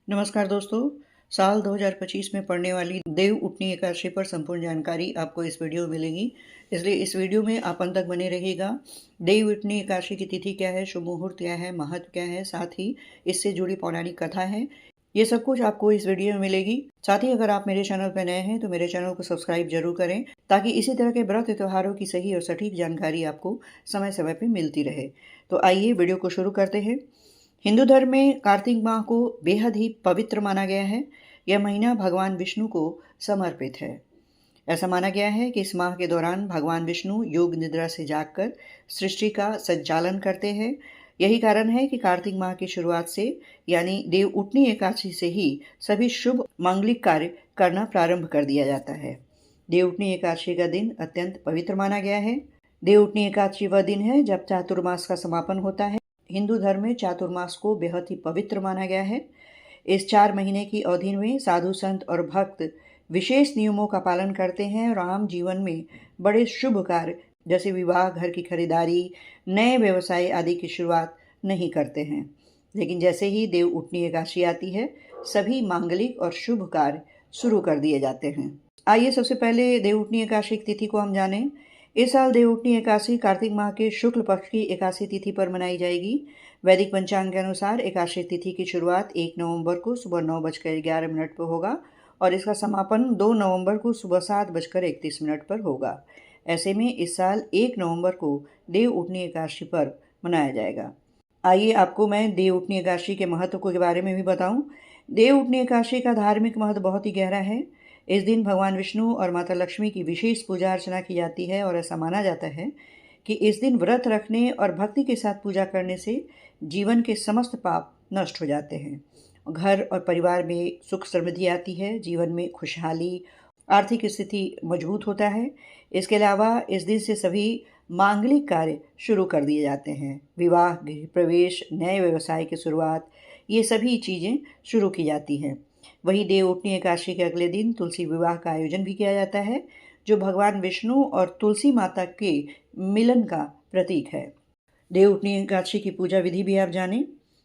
नमस्कार दोस्तों। साल 2025 में पड़ने वाली देव उठनी एकादशी पर संपूर्ण जानकारी आपको इस वीडियो में मिलेगी, इसलिए इस वीडियो में आप अंत तक बने रहिएगा। देव उठनी एकादशी की तिथि क्या है, शुभ मुहूर्त क्या है, महत्व क्या है, साथ ही इससे जुड़ी पौराणिक कथा है, ये सब कुछ आपको इस वीडियो में मिलेगी। साथ ही अगर आप मेरे चैनल पर नए हैं तो मेरे चैनल को सब्सक्राइब जरूर करें, ताकि इसी तरह के व्रत त्योहारों की सही और सटीक जानकारी आपको समय समय पर मिलती रहे। तो आइए वीडियो को शुरू करते हैं। हिंदू धर्म में कार्तिक माह को बेहद ही पवित्र माना गया है। यह महीना भगवान विष्णु को समर्पित है। ऐसा माना गया है कि इस माह के दौरान भगवान विष्णु योग निद्रा से जागकर सृष्टि का संचालन करते हैं। यही कारण है कि कार्तिक माह की शुरुआत से यानी देव उठनी एकादशी से ही सभी शुभ मांगलिक कार्य करना प्रारंभ कर दिया जाता है। देव उठनी एकादशी का दिन अत्यंत पवित्र माना गया है। देव उठनी एकादशी वह दिन है जब चातुर्मास का समापन होता है। हिंदू धर्म में चातुर्मास को बेहद ही पवित्र माना गया है। इस 4 महीने की अवधि में साधु संत और भक्त विशेष नियमों का पालन करते हैं और आम जीवन में बड़े शुभ कार्य जैसे विवाह, घर की खरीदारी, नए व्यवसाय आदि की शुरुआत नहीं करते हैं। लेकिन जैसे ही देव उठनी एकादशी आती है, सभी मांगलिक और शुभ कार्य शुरू कर दिए जाते हैं। आइए सबसे पहले देव उठनी एकादशी की तिथि को हम जानें। इस साल देव उठनी एकादशी कार्तिक माह के शुक्ल पक्ष की एकादशी तिथि पर मनाई जाएगी। वैदिक पंचांग के अनुसार एकादशी तिथि की शुरुआत 1 नवंबर को सुबह 9:11 पर होगा और इसका समापन 2 नवंबर को सुबह 7:31 पर होगा। ऐसे में इस साल 1 नवंबर को देव उठनी एकादशी पर मनाया जाएगा। आइए आपको मैं देव उठनी एकादशी के महत्व के बारे में भी बताऊं। देव उठनी एकादशी का धार्मिक महत्व बहुत ही गहरा है। इस दिन भगवान विष्णु और माता लक्ष्मी की विशेष पूजा अर्चना की जाती है और ऐसा माना जाता है कि इस दिन व्रत रखने और भक्ति के साथ पूजा करने से जीवन के समस्त पाप नष्ट हो जाते हैं। घर और परिवार में सुख समृद्धि आती है, जीवन में खुशहाली, आर्थिक स्थिति मजबूत होता है। इसके अलावा इस दिन से सभी मांगलिक कार्य शुरू कर दिए जाते हैं। विवाह, गृह प्रवेश, नए व्यवसाय की शुरुआत, ये सभी चीज़ें शुरू की जाती हैं। वहीं देव उठनी एकादशी के अगले दिन तुलसी विवाह का आयोजन भी किया जाता है, जो भगवान विष्णु और तुलसी माता के मिलन का प्रतीक है। देव उठनी एकादशी की पूजा विधि भी आप जानें।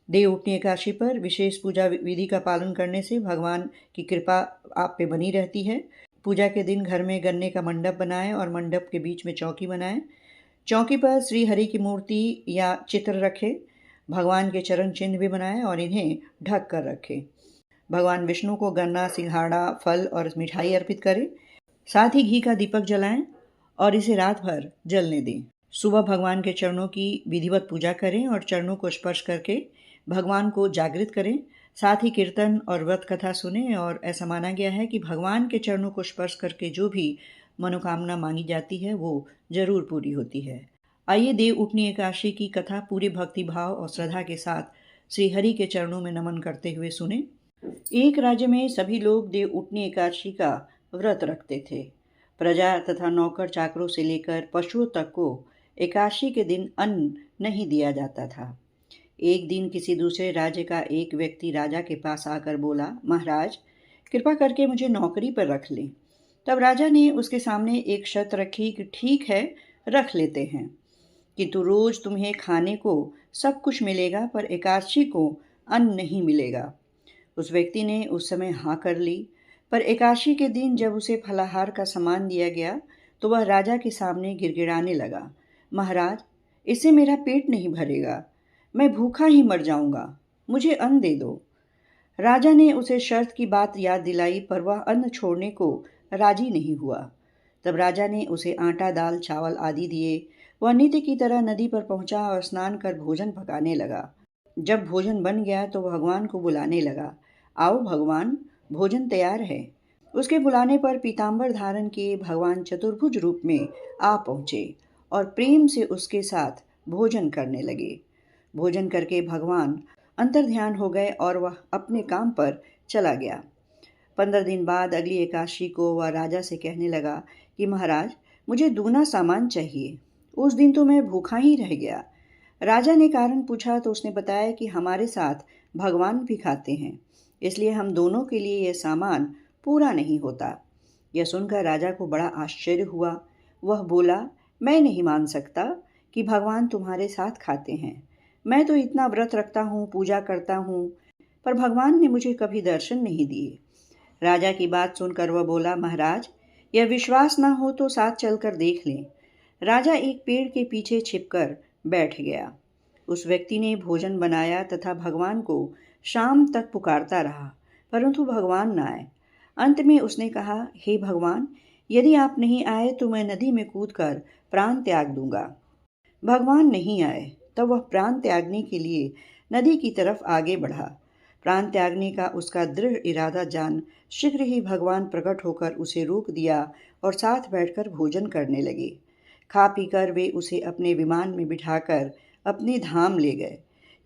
देव उठनी एकादशी पर विशेष पूजा विधि का पालन करने से भगवान की कृपा आप पे बनी रहती है। पूजा के दिन घर में गन्ने का मंडप बनाएं और मंडप के बीच में चौकी बनाएं। चौकी पर श्री हरि की मूर्ति या चित्र रखें। भगवान के चरण चिन्ह भी बनाएं और इन्हें ढक कर रखें। भगवान विष्णु को गन्ना, सिंघाड़ा, फल और मिठाई अर्पित करें। साथ ही घी का दीपक जलाएं और इसे रात भर जलने दें। सुबह भगवान के चरणों की विधिवत पूजा करें और चरणों को स्पर्श करके भगवान को जागृत करें। साथ ही कीर्तन और व्रत कथा सुने और ऐसा माना गया है कि भगवान के चरणों को स्पर्श करके जो भी मनोकामना मांगी जाती है वो जरूर पूरी होती है। आइए देव उठनी एकादशी की कथा पूरे भक्ति भाव और श्रद्धा के साथ श्री हरि के चरणों में नमन करते हुए सुने। एक राज्य में सभी लोग देव उठनी एकादशी का व्रत रखते थे। प्रजा तथा नौकर चाकरों से लेकर पशुओं तक को एकादशी के दिन अन्न नहीं दिया जाता था। एक दिन किसी दूसरे राज्य का एक व्यक्ति राजा के पास आकर बोला, महाराज, कृपा करके मुझे नौकरी पर रख लें। तब राजा ने उसके सामने एक शर्त रखी कि ठीक है, रख लेते हैं, किंतु रोज तुम्हें खाने को सब कुछ मिलेगा पर एकादशी को अन्न नहीं मिलेगा। उस व्यक्ति ने उस समय हाँ कर ली, पर एकादशी के दिन जब उसे फलाहार का सामान दिया गया तो वह राजा के सामने गिड़गिड़ाने लगा, महाराज, इससे मेरा पेट नहीं भरेगा, मैं भूखा ही मर जाऊंगा, मुझे अन्न दे दो। राजा ने उसे शर्त की बात याद दिलाई, पर वह अन्न छोड़ने को राजी नहीं हुआ। तब राजा ने उसे आटा, दाल, चावल आदि दिए। वह नित्य की तरह नदी पर पहुंचा और स्नान कर भोजन पकाने लगा। जब भोजन बन गया तो भगवान को बुलाने लगा, आओ भगवान, भोजन तैयार है। उसके बुलाने पर पीताम्बर धारण किए भगवान चतुर्भुज रूप में आ पहुँचे और प्रेम से उसके साथ भोजन करने लगे। भोजन करके भगवान अंतर्ध्यान हो गए और वह अपने काम पर चला गया। 15 दिन बाद अगली एकादशी को वह राजा से कहने लगा कि महाराज, मुझे दूना सामान चाहिए। उस दिन तो मैं भूखा ही रह गया। राजा ने कारण पूछा तो उसने बताया कि हमारे साथ भगवान भी खाते हैं, इसलिए हम दोनों के लिए यह सामान पूरा नहीं होता। यह सुनकर राजा को बड़ा आश्चर्य हुआ। वह बोला, मैं नहीं मान सकता कि भगवान तुम्हारे साथ खाते हैं। मैं तो इतना व्रत रखता हूँ, पूजा करता हूँ, पर भगवान ने मुझे कभी दर्शन नहीं दिए। राजा की बात सुनकर वह बोला, महाराज, यह विश्वास ना हो तो साथ चलकर देख लें। राजा एक पेड़ के पीछे छिपकर बैठ गया। उस व्यक्ति ने भोजन बनाया तथा भगवान को शाम तक पुकारता रहा, परंतु भगवान न आए। अंत में उसने कहा, हे भगवान, यदि आप नहीं आए तो मैं नदी में कूदकर प्राण त्याग दूंगा। भगवान नहीं आए, तब वह प्राण त्यागने के लिए नदी की तरफ आगे बढ़ा। प्राण त्यागने का उसका दृढ़ इरादा जान शीघ्र ही भगवान प्रकट होकर उसे रोक दिया और साथ बैठकर भोजन करने लगे। खा पीकर वे उसे अपने विमान में बिठाकर अपने धाम ले गए।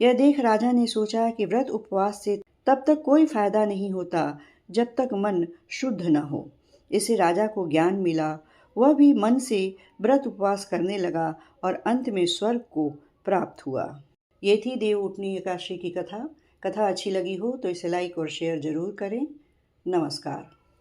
यह देख राजा ने सोचा कि व्रत उपवास से तब तक कोई फायदा नहीं होता जब तक मन शुद्ध न हो। इससे राजा को ज्ञान मिला। वह भी मन से व्रत उपवास करने लगा और अंत में स्वर्ग को प्राप्त हुआ। ये थी देव उठनी एकादशी की कथा। कथा अच्छी लगी हो तो इसे लाइक और शेयर जरूर करें। नमस्कार।